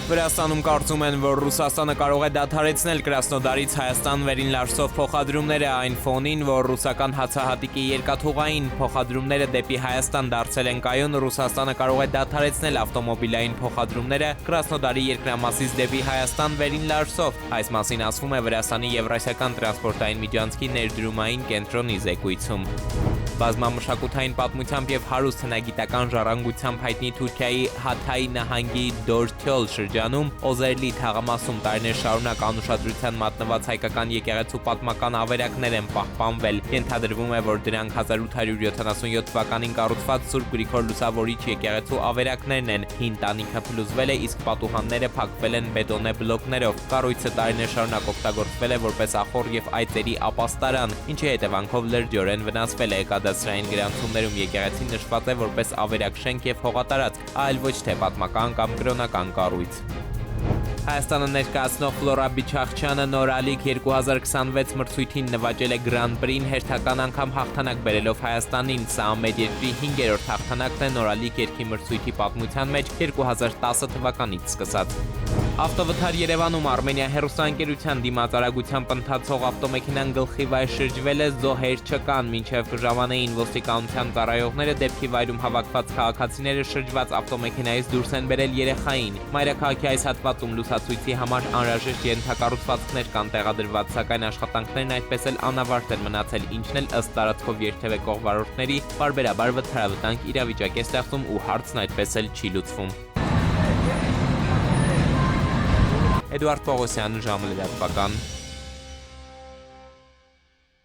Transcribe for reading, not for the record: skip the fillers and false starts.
Վրաստանում կարծում են, որ Ռուսաստանը կարող է դադարեցնել Կրասնոդարից Հայաստան վերին-Լարսով փոխադրումները այն ֆոնին, որ ռուսական հացահատիկի երկաթուղային փոխադրումները դեպի Հայաստան դարձել են կայուն, Ռուսաստանը կարող է դադարեցնել ավտոմոբիլային փոխադրումները Կրասնոդարի երկրամասից դեպի Հայաստան վերին-Լարսով։ Այս մասին ասվում է Վրաստանի Եվրասիական տրանսպորտային միջանցքի ներդրումային կենտրոնի զեկույցում։ Բազմամշակութային պատմությամբ եւ հարուստ հնագիտական ժառանգությամբ հայտնի Թուրքիայի Հաթայի նահանգի Դորթյոլ շրջանում Օզերլի թաղամասում տարիներ շարունակ անուշադրության մատնված հայկական եկեղեցու պատմական ավերակներ են պահպանվել։ Ենթադրվում է, որ դրանք 1877 թվականին կառուցված Սուրբ Գրիգոր Լուսավորիչ եկեղեցու ավերակներն են։ Հին տանիքը փլուզվել է, իսկ պատուհանները փակվել են բետոնե բլոկներով։ Կառույցը տարիներ շարունակ օգտագործվել է որպես ախոռ եւ այծերի ապաստարան, ինչի հետևանքով լրջորեն վնասվել է։ Կադաստրային գրանցումներում եկեղեցին նշված է որպես ավերակ շենք եւ հողատարածք, այլ ոչ թե պատմական կամ կրոնական կառույց։ Հայաստանը ներկայացնող Ֆլորա Բիչախչյանը նորալիք 2026 մրցույթին նվաճել է Grand Prix-ին հերթական անգամ հաղթանակ բերելով Հայաստանին։ Սա մեր երկրի 5-րդ հաղթանակն է նորալիք երգի մրցույթի պատմության մեջ 2010 թվականից սկսած։ Ավտովթար Երևանում Արմենիա հեռուստաընկերության դիմաց արագությամբ ընթացող ավտոմեքենան գլխի վայր շրջվել է, զոհեր չկան, մինչև ժամանեին ոստիկանության ծառայողները դեպքի վայրում հավաքված քաղաքացիները շրջված ավտոմեքենայից դուրս են բերել երեխային։ Մայրաքաղաքի այս հատվածում լուսացույցի համար անհրաժեշտ ենթակառուցվածքներ կան տեղադրված, սակայն աշխատանքներն այդպես էլ անավարտ են մնացել, ինչն էլ ըստ տարածքով երթևեկող վարորդների պարբերաբար վթարավտանգ իրավիճակ է ստեղծում ու հարցն այդպես էլ չի լուծվում։ Էդուարդ Պողոսյան, ժամը լրատվական։